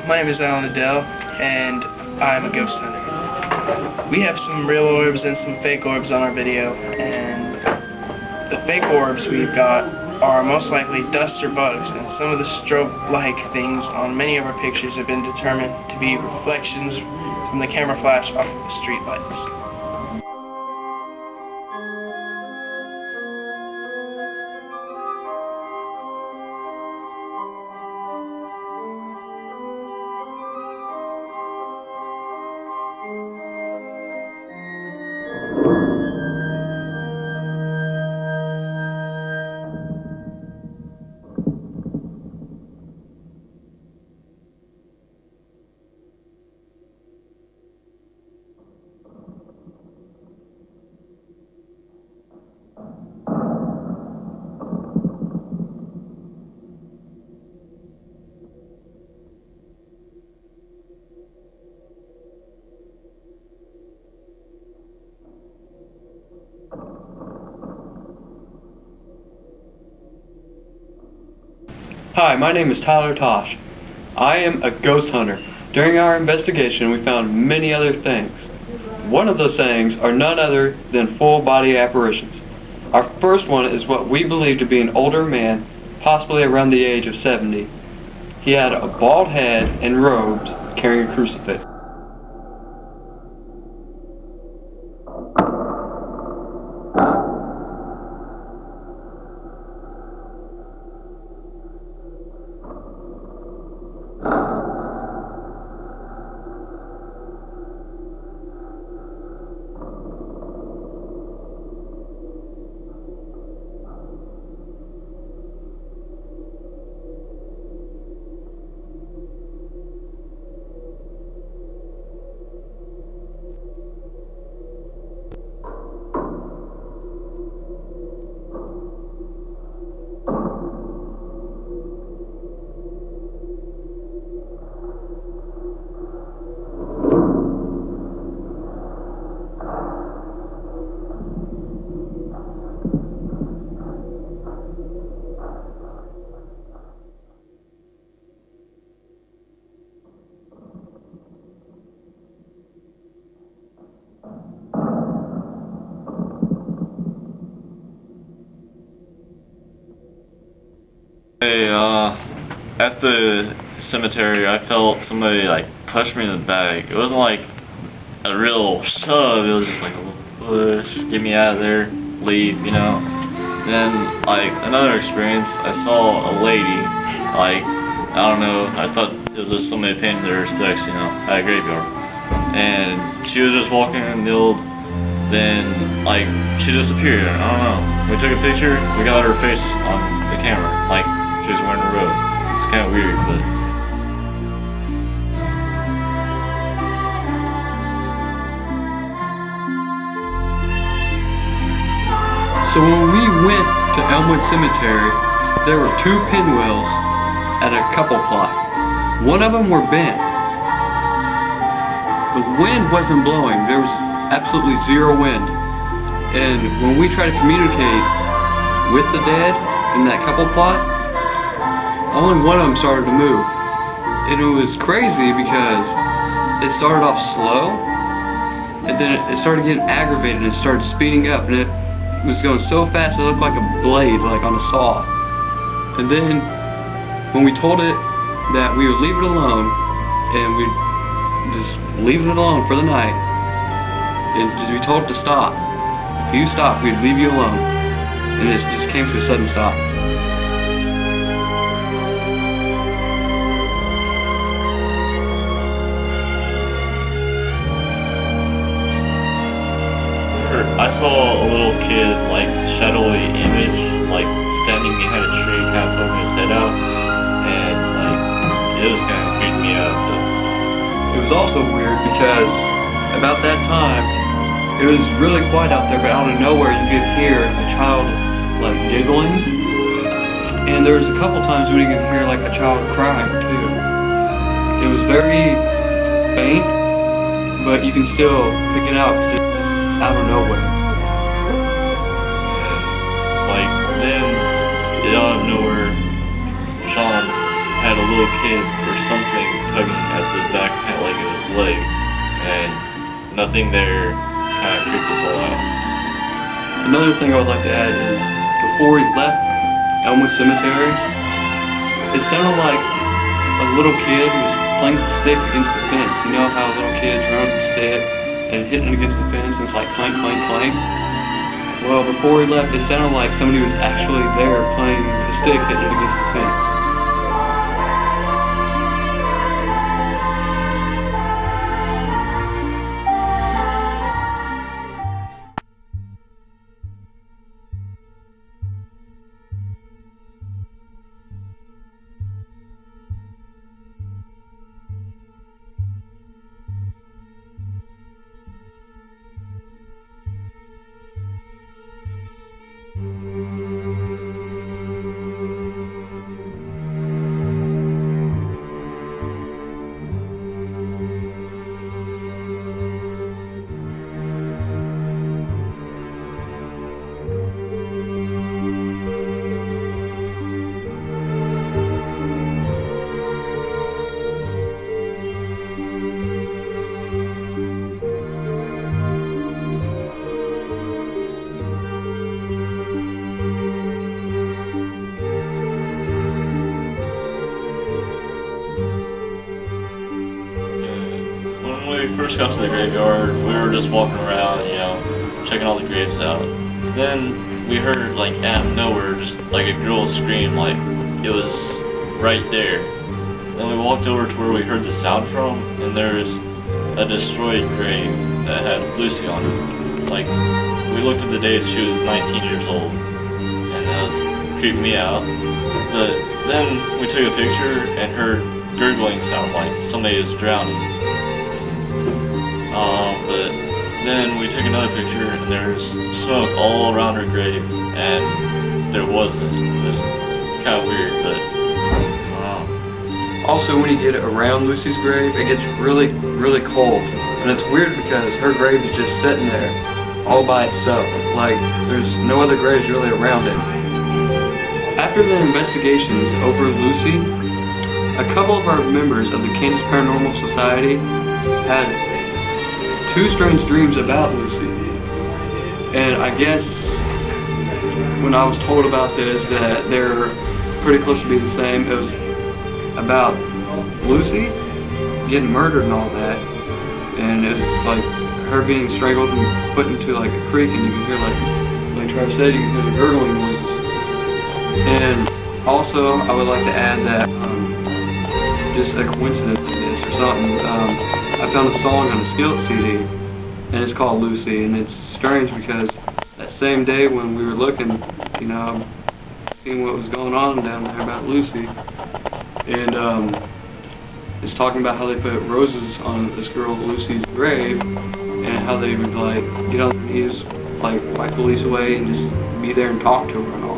my name is Alan Adele, and I'm a ghost hunter. We have some real orbs and some fake orbs on our video, and the fake orbs we've got are most likely dust or bugs, and some of the strobe-like things on many of our pictures have been determined to be reflections from the camera flash off of the street lights. Hi, my name is Tyler Tosh. I am a ghost hunter. During our investigation, we found many other things. One of those things are none other than full-body apparitions. Our first one is what we believe to be an older man, possibly around the age of 70. He had a bald head and robes, carrying a crucifix. Hey, at the cemetery, I felt somebody like push me in the back. It wasn't like a real shove, it was just like a little push, get me out of there, leave, you know. Then, like, another experience, I saw a lady, like, I don't know, I thought it was just somebody paying their respects, you know, at a graveyard. And she was just walking in the old, then, like, she disappeared, I don't know. We took a picture, we got her face on the camera, like, she was wearing a robe. It's kind of weird, but... So when we went to Elmwood Cemetery, there were two pinwheels at a couple plot. One of them were bent. The wind wasn't blowing. There was absolutely zero wind. And when we tried to communicate with the dead in that couple plot, only one of them started to move. And it was crazy because it started off slow, and then it started getting aggravated and it started speeding up, and it was going so fast it looked like a blade, like on a saw. And then when we told it that we would leave it alone, and we'd just leave it alone for the night, and we told it to stop. If you stop, we'd leave you alone. And it just came to a sudden stop. I saw a little kid, like, shadowy image, like, standing behind a tree, kind of poking his head out, and, like, it was kind of creeping me out. So. It was also weird because about that time, it was really quiet out there, but out of nowhere you could hear a child, like, giggling, and there was a couple times when you could hear, like, a child crying, too. It was very faint, but you can still pick it out. Out of nowhere. Like, then, out of nowhere, Sean had a little kid or something tugging at the back leg of his leg, and nothing there kind of creeped us all out. Another thing I would like to add is, before he left Elmwood Cemetery, it sounded like a little kid was playing the stick against the fence. You know how little kids run with the stick and hitting it against the fence and it's like clank, clank, clank? Well, before he left, it sounded like somebody was actually there playing the stick, hitting it against the fence. When we first got to the graveyard, we were just walking around, you know, checking all the graves out. Then we heard, like, out of nowhere, just like a girl scream, like it was right there. Then we walked over to where we heard the sound from, and there's a destroyed grave that had Lucy on it. Like, we looked at the date, she was 19 years old, and that was creeped me out. But then we took a picture and heard gurgling sound like somebody was drowning. But then we took another picture and there's smoke all around her grave, and there was this. It was kind of weird, but Also, when you get around Lucy's grave, it gets really, really cold. And it's weird because her grave is just sitting there all by itself. Like, there's no other graves really around it. After the investigations over Lucy, a couple of our members of the Kansas Paranormal Society had two strange dreams about Lucy. And I guess when I was told about this that they're pretty close to being the same, it was about Lucy getting murdered and all that. And it was like her being strangled and put into like a creek, and you can hear, like Travis said, you can hear the gurgling noises. And also, I would like to add that, just a coincidence to this or something, I found a song on a Skillet CD, and it's called Lucy, and it's strange because that same day when we were looking, you know, seeing what was going on down there about Lucy, and it's talking about how they put roses on this girl Lucy's grave, and how they would like get on their knees, like wipe the leaves away and just be there and talk to her and all.